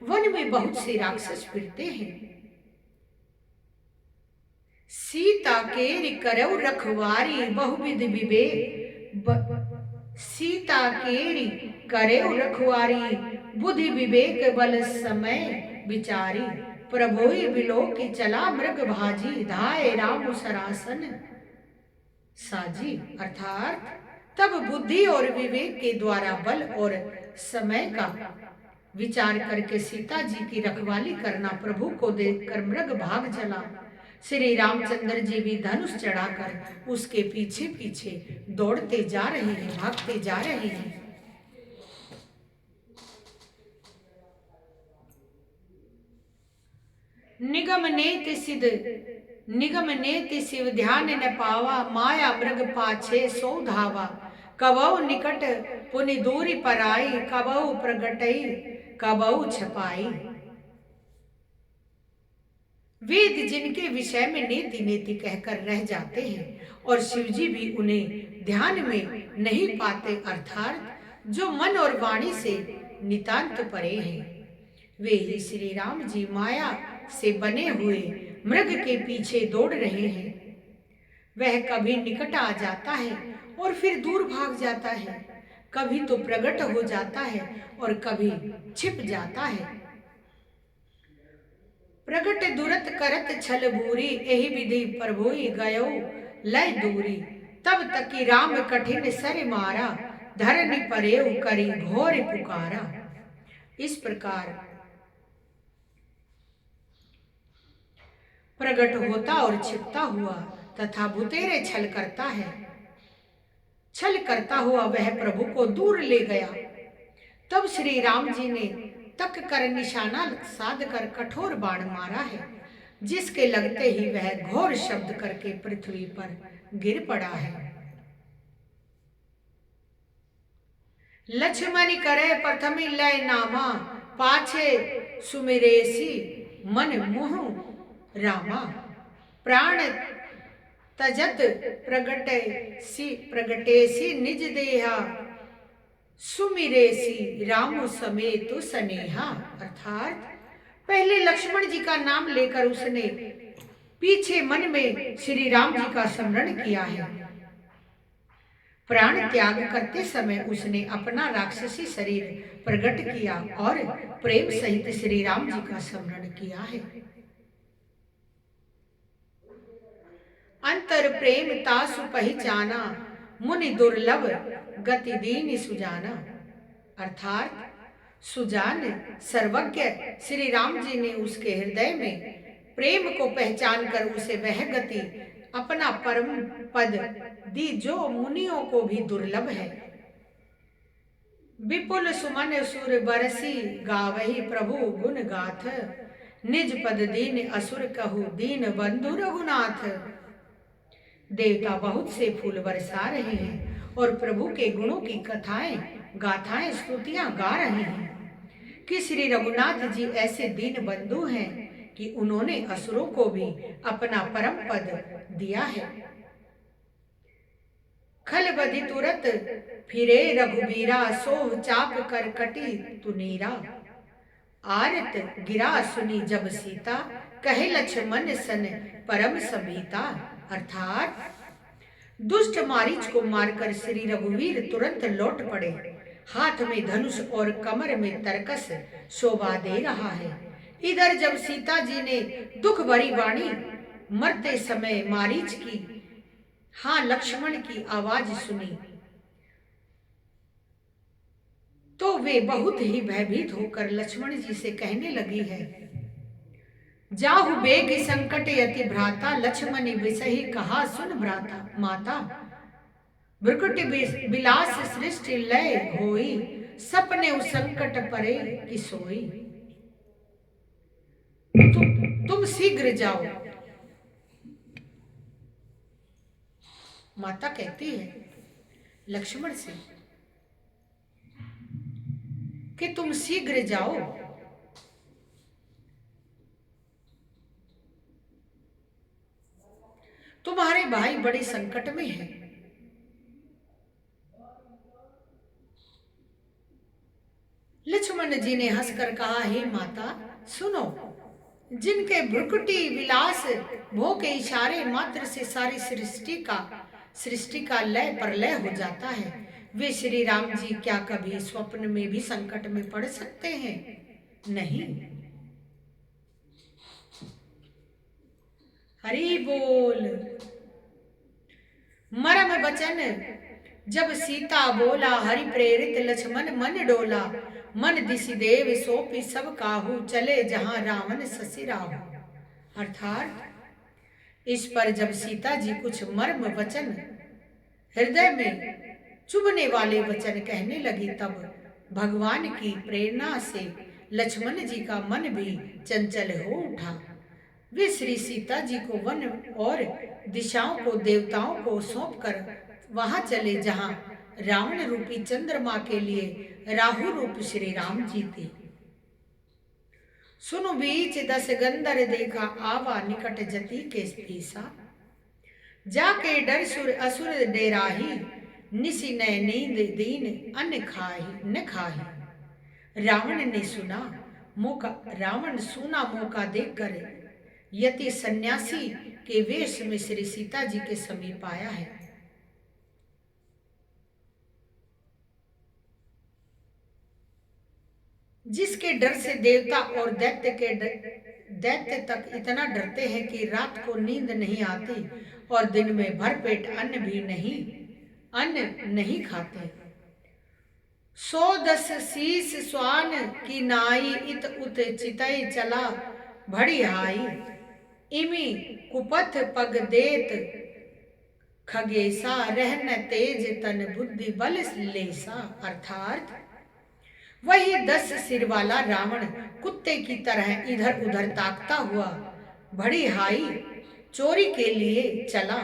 वन में बहुत से राक्षस फिरते हैं। सीता के करौ रखवारी, बहुविध विवेक सीता केरी करौ रखवारी, बुद्धि विवेक बल समय विचारी। प्रभोई बिलो की चला मृग भाजी, धाय राम सरासन साजी। अर्थात तब बुद्धि और विवेक के द्वारा बल और समय का विचार करके सीता जी की रखवाली करना प्रभु को देखकर मृग भाग चला। श्री रामचंद्र जी भी धनुष चढ़ाकर उसके पीछे पीछे दौड़ते जा रहे हैं, भागते जा रहे हैं। निगम नेति शिव ध्यान न पावा, माया मृग पाछे सो धावा। कबहु निकट पुनि दूरी पराई, कबहु प्रगटई कबहु छपाई। वेद जिनके विषय में नेति नेति कहकर रह जाते हैं और शिवजी भी उन्हें ध्यान में नहीं पाते, अर्थात जो मन और वाणी से नितांत परे हैं, वे ही श्री राम जी माया से बने हुए मृग के पीछे दौड़ रहे हैं। वह कभी निकट आ जाता है और फिर दूर भाग जाता है, कभी तो प्रकट हो जाता है और कभी छिप जाता है। प्रगट दुरत करत छल बूरी, एहि विधि प्रभुई गयो लय दूरी। तब तकी राम कठिन सर मारा, धरनी परेउ करी घोर पुकारा। इस प्रकार प्रगट होता और छिपता हुआ तथा भुतेरे छल करता है, छल करता हुआ वह प्रभु को दूर ले गया। तब श्री राम जी ने तक कर निशाना साध कर कठोर बाण मारा है, जिसके लगते ही वह घोर शब्द करके पृथ्वी पर गिर पड़ा है। लक्ष्मण करे प्रथमी लय नामा, पाछे सुमिरेसी मन मोह रामा। प्राण तजत प्रगटेसी निज देहा, सुमिरेसी राम समेत सनेहा। अर्थात पहले लक्ष्मण जी का नाम लेकर उसने पीछे मन में श्री राम जी का स्मरण किया है। प्राण त्याग करते समय उसने अपना राक्षसी शरीर प्रकट किया और प्रेम सहित श्री राम जी का स्मरण किया है। अंतर प्रेम तासु पहचाना, मुनि दुर्लभ गति दीन सुजाना। अर्थात सुजान सर्वज्ञ श्री राम जी ने उसके हृदय में प्रेम को पहचान कर उसे वह गति अपना परम पद दी जो मुनियों को भी दुर्लभ है। विपुल सुमन सुर बरसी गावही, प्रभु गुण गाथ निज पद दीन असुर कहु दीन बंधु रघुनाथ। देवता बहुत से फूल बरसा रहे हैं और प्रभु के गुणों की कथाएं गाथाएं स्तुतियां गा रहे हैं कि श्री रघुनाथ जी ऐसे दीन बंधु हैं कि उन्होंने असुरों को भी अपना परम पद दिया है। खल बधि तुरत फिरे रघुबीरा सोह चाप कर कटी तुनीरा। आरत गिरा सुनी जब सीता कहे लक्ष्मण सन परम सबीता। अर्थात दुष्ट मारीच को मारकर श्री रघुवीर तुरंत लौट पड़े। हाथ में धनुष और कमर में तरकस शोभा दे रहा है। इधर जब सीता जी ने दुख भरी वाणी मरते समय मारीच की हाँ लक्ष्मण की आवाज सुनी तो वे बहुत ही भयभीत होकर लक्ष्मण जी से कहने लगी है, जाहु बेग संकट यति भ्राता लक्ष्मण विसही कहा सुन भ्राता माता। भ्रुकुटि बिलास सृष्टि लय होई सपने उस संकट परे कि सोई। तुम शीघ्र जाओ। माता कहती है लक्ष्मण से कि तुम शीघ्र जाओ, तुम्हारे भाई बड़े संकट में हैं। लक्ष्मण जी ने हंसकर कहा, हे माता सुनो, जिनके भ्रुकुटी विलास भोग के इशारे मात्र से सारी सृष्टि का लय प्रलय हो जाता है, वे श्री राम जी क्या कभी स्वप्न में भी संकट में पड़ सकते हैं? नहीं। हरि बोल। मरम वचन जब सीता बोला हरि प्रेरित लक्ष्मण मन डोला। मन दिशि देव सोपी सब काहू चले जहां रावण शशि राहु। अर्थात इस पर जब सीता जी कुछ मर्म वचन हृदय में चुभने वाले वचन कहने लगी तब भगवान की प्रेरणा से लक्ष्मण जी का मन भी चंचल हो उठा। वे श्री सीता जी को वन और दिशाओं को देवताओं को सौंपकर वहां चले जहां रावण रूपी चंद्रमा के लिए राहु रूप श्री राम जी थे। सुनु बीच दस गंधर देखा आवा निकट जति के पीसा। जाके डर सुर असुर डेराही निसी नय नींद दीन अन्न खाही न खाही। रावण सुना मौका देखकर यति सन्यासी के वेश में श्री सीता जी के समीप आया है। जिसके डर से देवता और दैत्य तक इतना डरते हैं कि रात को नींद नहीं आती और दिन में भरपेट अन्न नहीं खाते। 110 शीस स्वान की नाई इत उत चितई चला भड़ी हाई। इमी कुपथ पग देत खगेसा रहन तेज तन बुद्धि बल लेसा। अर्थात वही 10 सिर वाला रावण कुत्ते की तरह इधर उधर ताकता हुआ बड़ी हाई चोरी के लिए चला।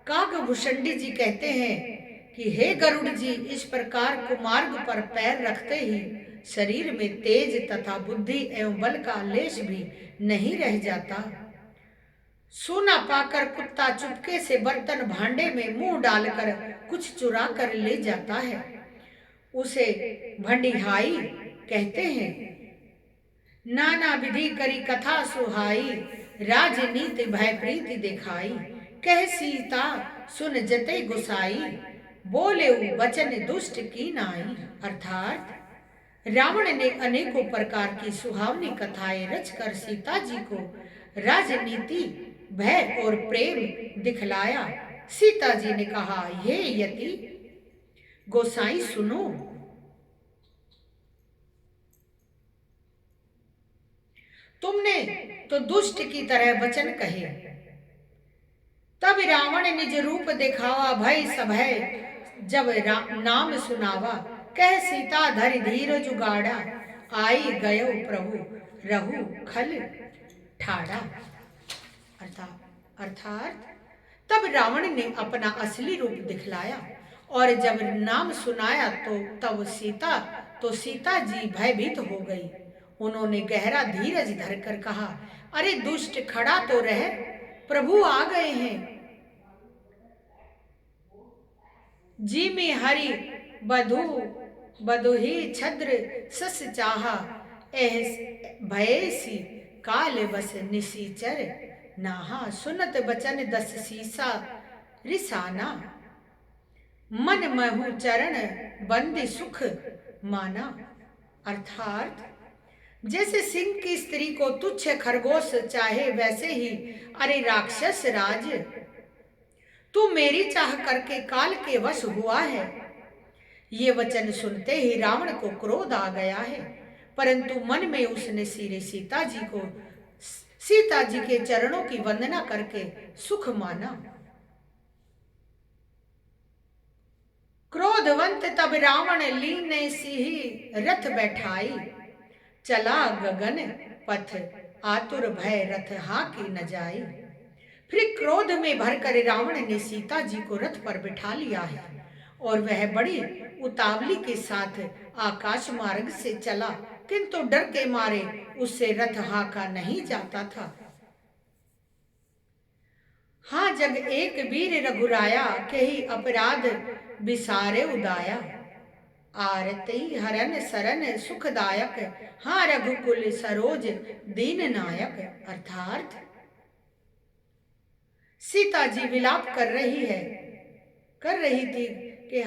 काकभूषणी जी कहते हैं कि हे गरुड़ जी, इस प्रकार कुमार्ग पर पैर रखते ही शरीर में तेज तथा बुद्धि एवं बल का लेश भी नहीं रह जाता। सोना पाकर कुत्ता चुपके से बर्तन भांडे में मुंह डालकर कुछ चुरा कर ले जाता है, उसे भंडिहाई कहते हैं। नाना विधि करी कथा सुहाई राजनीति भय प्रीति दिखाई। कह सीता सुन जते गुसाई बोले वचन दुष्ट की नाई। अर्थात रावण ने अनेकों प्रकार की सुहावनी कथाएं रचकर सीता जी को राजनीति भय और प्रेम दिखलाया। सीता जी ने कहा, हे यति गोसाई सुनो, तुमने तो दुष्ट की तरह वचन कहे। तब रावण निज रूप दिखावा भय सभय जब नाम सुनावा। कह सीता धरि धीर जुगाड़ा आई गयो प्रभु रहु खल ठाड़ा। अर्थात तब रावण ने अपना असली रूप दिखलाया और जब नाम सुनाया तो सीता जी भयभीत हो गई। उन्होंने गहरा धीरज धरकर कहा, अरे दुष्ट खड़ा तो रह, प्रभु आ गए हैं। जी में हरि बधु बधुहि छद्र सस चाहा, एह भयसी काल बस निसीचर नाहा। सुनत बचन दस सीसा रिसाना, मन महु चरण बंदी सुख माना। अर्थात जैसे सिंह की स्त्री को तुच्छ खरगोश चाहे, वैसे ही अरे राक्षस राज, तू मेरी चाह करके काल के वश हुआ है। ये वचन सुनते ही रावण को क्रोध आ गया है, परंतु मन में उसने सीता जी के चरणों की वंदना करके सुख माना। क्रोधवंत तब रावण लीन सिंह रथ बैठाई, चला गगन पथ आतुर भय रथ हाकी न जाई। फिर क्रोध में भरकर रावण ने सीता जी को रथ पर बिठा लिया है और वह बड़ी उतावली के साथ आकाश मार्ग से चला, किंतु डर के मारे उससे रथ हाका नहीं जाता था। हाँ जग एक वीर रघुराया, कही अपराध बिसारे उदाया। आरती हरन सरन सुखदायक, हाँ रघुकुल सरोज दीन नायक। अर्थात सीता जी विलाप कर रही थी कि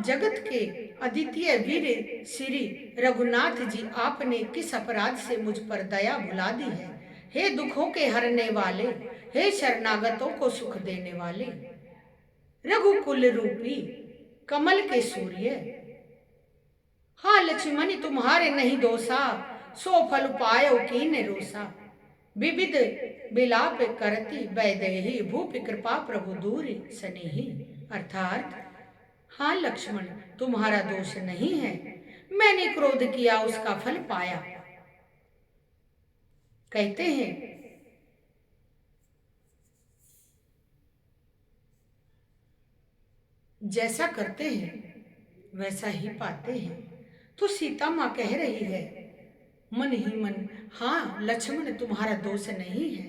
जगत के अद्वितीय वीर श्री रघुनाथ जी, आपने किस अपराध से मुझ पर दया भुला दी है। हे दुखों के हरने वाले, हे शरणागतों को सुख देने वाले, रघुकुल रूपी कमल के सूर्य। हाँ लक्ष्मण तुम्हारे नहीं दोषा, सो फल पायो कीन रोसा। विविध विलाप करती वैदेही, भूपि कृपा प्रभु दूर सनेही। अर्थात हाँ लक्ष्मण तुम्हारा दोष नहीं है, मैंने क्रोध किया उसका फल पाया। कहते हैं जैसा करते हैं वैसा ही पाते हैं। तो सीता माँ कह रही है मन ही मन, हाँ लक्ष्मण तुम्हारा दोष नहीं है,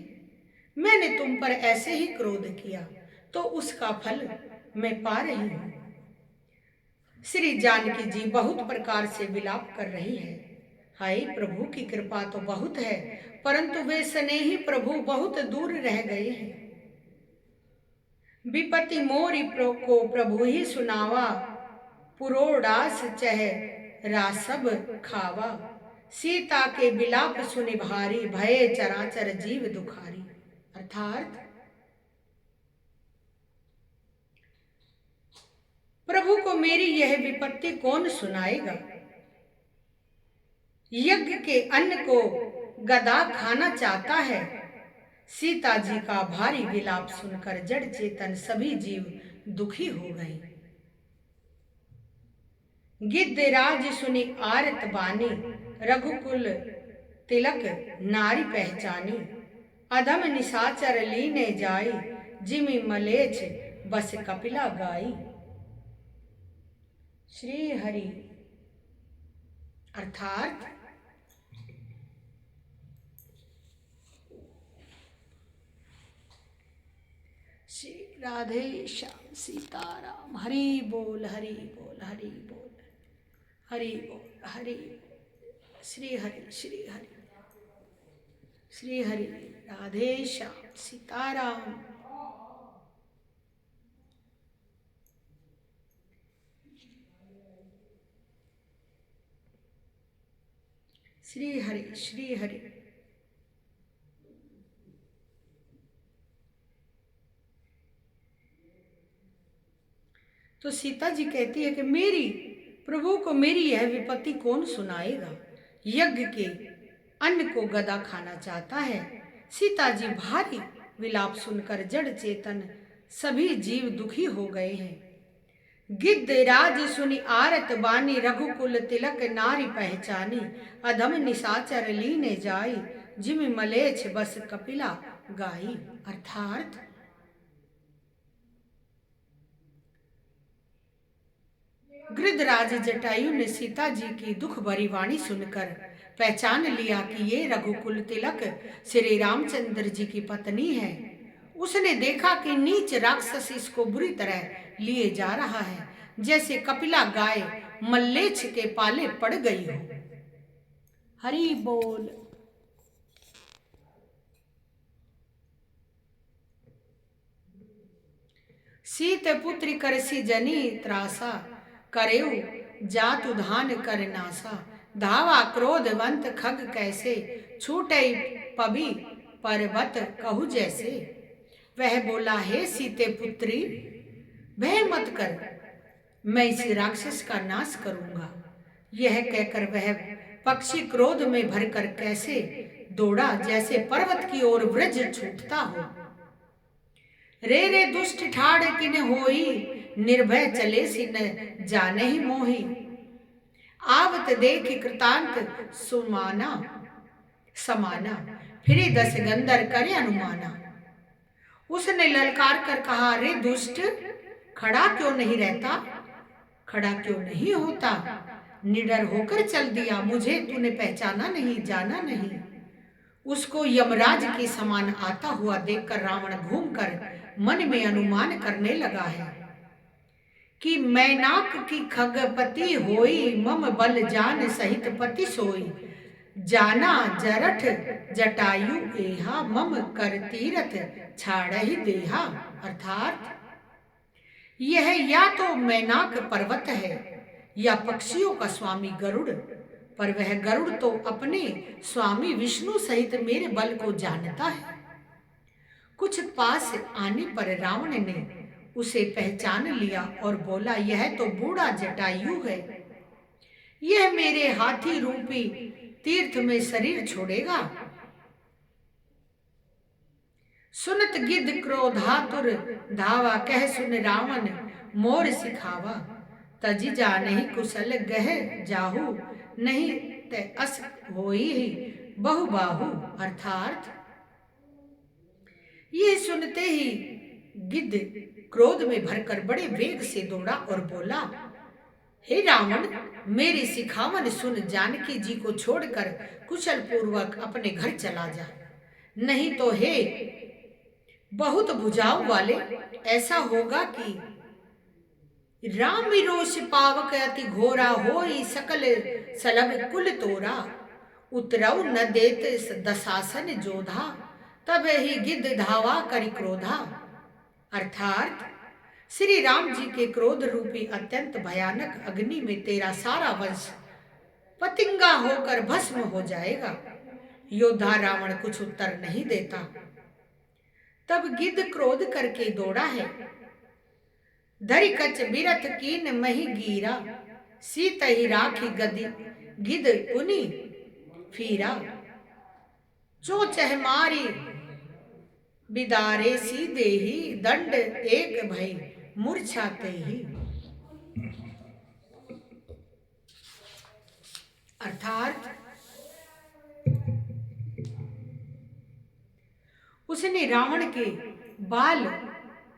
मैंने तुम पर ऐसे ही क्रोध किया तो उसका फल मैं पा रही हूं। श्री जानकी जी बहुत प्रकार से विलाप कर रही है, हाय प्रभु की कृपा तो बहुत है, परंतु वे स्नेही प्रभु बहुत दूर रह गए हैं। विपत्ति मोरी को प्रभु ही सुनावा, पुरोडास चह रासब खावा। सीता के विलाप सुनि भारी, भये चराचर जीव दुखारी। अर्थात प्रभु को मेरी यह विपत्ति कौन सुनाएगा। यज्ञ के अन्न को गधा खाना चाहता है। सीता जी का भारी विलाप सुनकर जड़ चेतन सभी जीव दुखी हो गए। गिद्धराज सुनी आरत बानी, रघुकुल तिलक नारी पहचानी। अधम निशाचर लीने जाई, जिमि मलेच्छ बस कपिला गाई। श्री हरि। अर्थात श्री राधे श्याम सीताराम। हरि बोल हरि बोल हरि बोल हरि बोल हरि। श्री हरि श्री हरि श्री हरि। राधे श्याम सीताराम। श्री हरि श्री हरि। तो सीता जी कहती है कि मेरी प्रभु को मेरी यह विपत्ति कौन सुनाएगा। यज्ञ के अन्न को गधा खाना चाहता है। सीता जी भारी विलाप सुनकर जड़ चेतन सभी जीव दुखी हो गए हैं। गिद्धराज सुनि आरत बानी, रघुकुल तिलक नारी पहचानी। अधम निशाचर लीने जाई, जिमि मलेच्छ बस कपिला गाई। अर्थात गिद्धराज जटायु ने सीता जी की दुख भरी वाणी सुनकर पहचान लिया कि ये रघुकुल तिलक श्री रामचंद्र जी की पत्नी है। उसने देखा कि नीच राक्षस इसको बुरी तरह लिए जा रहा है, जैसे कपिला गाय मल्लेच्छ के पाले पड़ गई हो। हरि बोल। सीत पुत्री करसी जनी त्रासा, करेउ जातु धान कर नासा। धावा क्रोधवंत खग कैसे, छूटई पबी पर्वत कहु जैसे। वह बोला, हे सीते पुत्री, भय मत कर, मैं इस राक्षस का नाश करूंगा। यह कहकर वह पक्षी क्रोध में भरकर कैसे दौड़ा, जैसे पर्वत की ओर वृज छूटता हो। रे रे दुष्ट ठाड़ किन होई, निर्भय चले सिन जाने ही मोही। आवत देख कृतांत सुमाना समाना, फिरे दस गंदर करे अनुमाना। उसने ललकार कर कहा, रे दुष्ट, खड़ा क्यों नहीं रहता, खड़ा क्यों नहीं होता? निडर होकर चल दिया, मुझे तूने पहचाना नहीं, जाना नहीं। उसको यमराज के समान आता हुआ देखकर रावण घूमकर मन में अनुमान करने लगा है कि मैनाक की खगपति होई, मम बल जान सहित पति सोई। जाना जरठ जटायु एहा, मम कर तीरथ छाड़हि देहा। अर्थात यह या तो मैनाक पर्वत है या पक्षियों का स्वामी गरुड़, पर वह गरुड़ तो अपने स्वामी विष्णु सहित मेरे बल को जानता है। कुछ पास आने पर रावण ने उसे पहचान लिया और बोला, यह तो बूढ़ा जटायु है, यह मेरे हाथी रूपी तीर्थ में शरीर छोड़ेगा। सुनत गिद्ध क्रोधातुर धावा, कह सुन रावण मोर सिखावा। तजी जा नहीं कुशल गह जाहू, नहीं ते अस होई ही बहुबाहु। अर्थात ये सुनते ही गिद्ध क्रोध में भरकर बड़े वेग से दौड़ा और बोला, हे रावण, मेरी सिखावन सुन, जानकी जी को छोड़कर कुशल पूर्वक अपने घर चला जा, नहीं तो हे बहुत भुजाओं वाले, ऐसा होगा कि राम विरोष पावक अति घोरा, होई सकल सलग कुल तोरा। उतरऊ न देत दशासन जोधा, तब ही गिद्ध धावा करि क्रोधा। अर्थात श्री राम जी के क्रोध रूपी अत्यंत भयानक अग्नि में तेरा सारा वंश पतिंगा होकर भस्म हो जाएगा। योद्धा रावण कुछ उत्तर नहीं देता। तब गिद्ध क्रोध करके दौड़ा है। धरि कच बिरथ कीन मही गीरा, सीत ही राखी गदि गिद्ध पुनि फीरा। जो चह मारी बिदारे सी देही, दंड एक भई मूर्छाते ही। अर्थात उसने रावण के बाल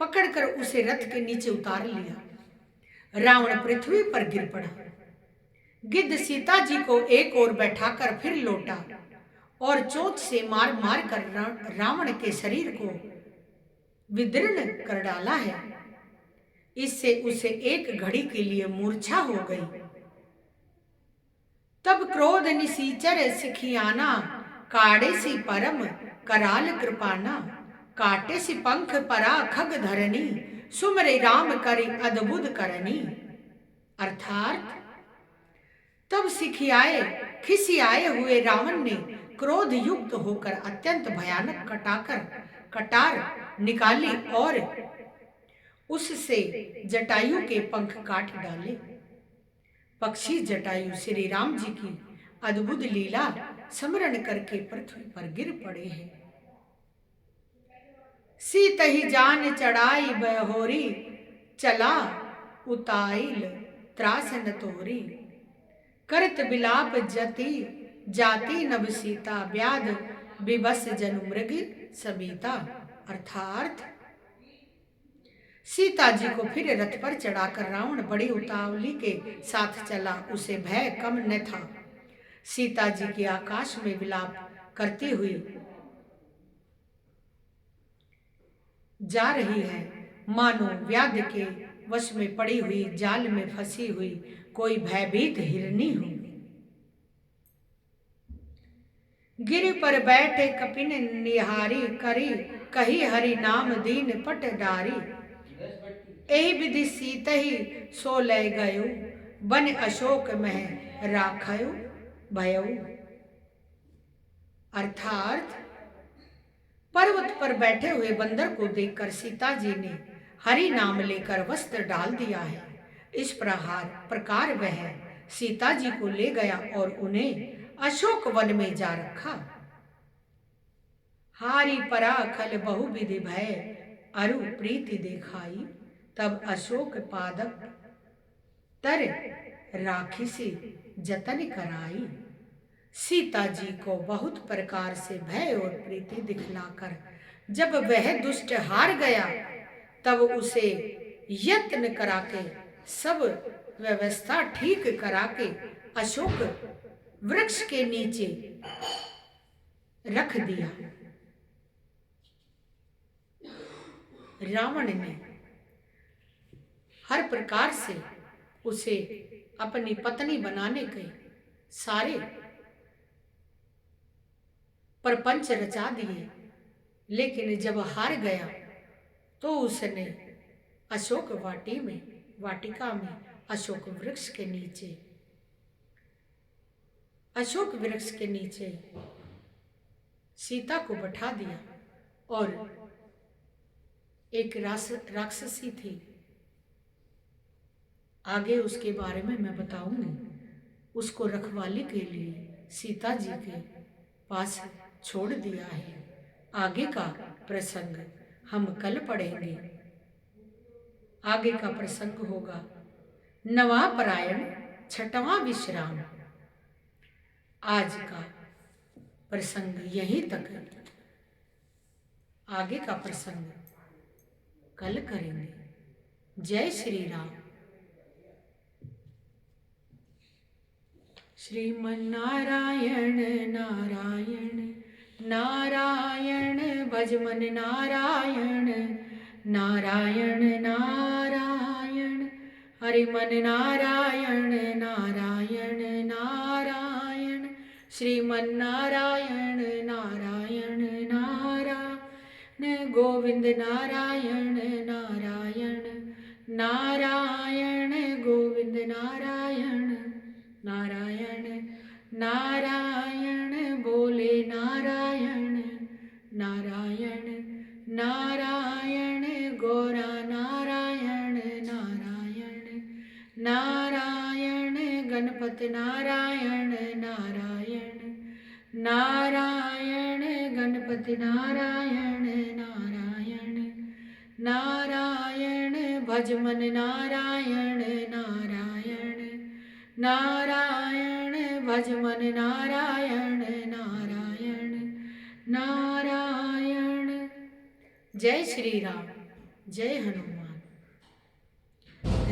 पकड़कर उसे रथ के नीचे उतार लिया। रावण पृथ्वी पर गिर पड़ा। गिद्ध सीता जी को एक ओर बैठाकर फिर लौटा और चोंच से मार मार कर रावण के शरीर को विदीर्ण कर डाला है। इससे उसे एक घड़ी के लिए मूर्छा हो गई। तब क्रोध निसीचर सिखियाना, काड़े सी परम कराल कृपाना। काटे सी पंख परा खग धरनी, सुमरे राम करी अद्भुत करनी। अर्थात तब सिखियाए खिसियाए हुए रावण ने क्रोध युक्त होकर अत्यंत भयानक कटार निकाली और उससे जटायु के पंख काट डाले। पक्षी जटायु श्री राम जी की अद्भुत लीला स्मरण करके पृथ्वी पर गिर पड़े हैं। सीत ही जान चढ़ाई बहोरी, चला उताइल त्रास न तोरी, करत बिलाप जति जाति नभ सीता, व्याध विबस जनु मृग सबीता। अर्थात सीता जी को फिर रथ पर चढ़ाकर रावण बड़ी उतावली के साथ चला, उसे भय कम न था। सीता जी की आकाश में विलाप करती हुई जा रही है, मानो व्याध के वश में पड़ी हुई, जाल में फंसी हुई कोई भयभीत हिरनी हो। गिर पर बैठे कपिन निहारी, करी कही हरि नाम दीन पट डारी। एहि विधि सीत ही सो लय गयो, बन अशोक मह राखयो भयो। अर्थात पर्वत पर बैठे हुए बंदर को देखकर सीता जी ने हरि नाम लेकर वस्त्र डाल दिया है। इस प्रकार वह सीता जी को ले गया और उन्हें अशोक वन में जा रखा। हारी परा खल बहु विधि भय, अरु प्रीति देखाई, तब अशोक पादप तर राखी से जतन कराई। सीता जी को बहुत प्रकार से भय और प्रीति दिखलाकर जब वह दुष्ट हार गया, तब उसे यत्न करा के सब व्यवस्था ठीक करा के अशोक वृक्ष के नीचे रख दिया। रावण ने हर प्रकार से उसे अपनी पत्नी बनाने के सारे प्रपंच रचा दिए, लेकिन जब हार गया तो उसने अशोक वाटिका में अशोक वृक्ष के नीचे सीता को बैठा दिया। और एक राक्षसी थी, आगे उसके बारे में मैं बताऊंगी, उसको रखवाली के लिए सीता जी के पास छोड़ दिया है। आगे का प्रसंग हम कल पढ़ेंगे। आगे का प्रसंग होगा नवापरायण छठवां विश्राम। आज का प्रसंग यहीं तक है, आगे का प्रसंग कल करेंगे। जय श्री राम। श्रीमन्नारायण नारायण नारायण, भजमन नारायण नारायण नारायण, हरिमन नारायण नारायण नारायण, श्रीमन्नारायण नारायण नारायण, गोविंद नारायण नारायण नारायण, गोविंद नारायण नारायण नारायण, बोले नारायण नारायण नारायण, गौरा नारायण नारायण नारायण, गणपति नारायण नारायण नारायण, गणपति नारायण नारायण नारायण, भजमन नारायण नारायण नारायण, भजमन नारायण नारायण नारायण। जय श्री राम, जय हनुमान।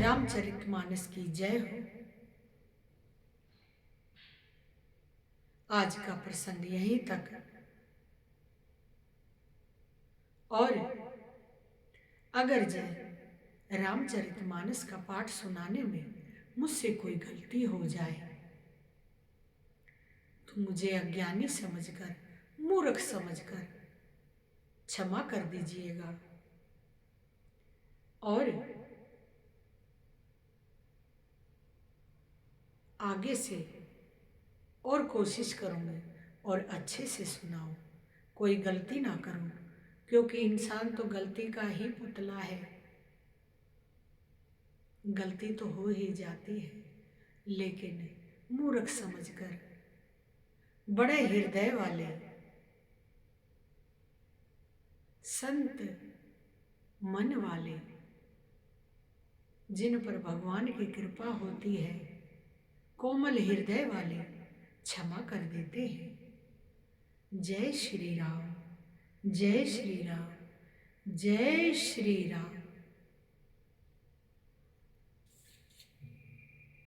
रामचरितमानस की जय हो। आज का प्रसंग यहीं तक। और अगर जय रामचरितमानस का पाठ सुनाने में मुझसे कोई गलती हो जाए तो मुझे अज्ञानी समझकर, मूर्ख समझकर क्षमा कर दीजिएगा। और आगे से और कोशिश करूँगी और अच्छे से सुनाऊं, कोई गलती ना करूं, क्योंकि इंसान तो गलती का ही पुतला है। गलती तो हो ही जाती है, लेकिन मूर्ख समझकर, बड़े हृदय वाले संत मन वाले जिन पर भगवान की कृपा होती है, कोमल हृदय वाले क्षमा कर देते हैं। जय श्री राम, जय श्री राम, जय श्री राम।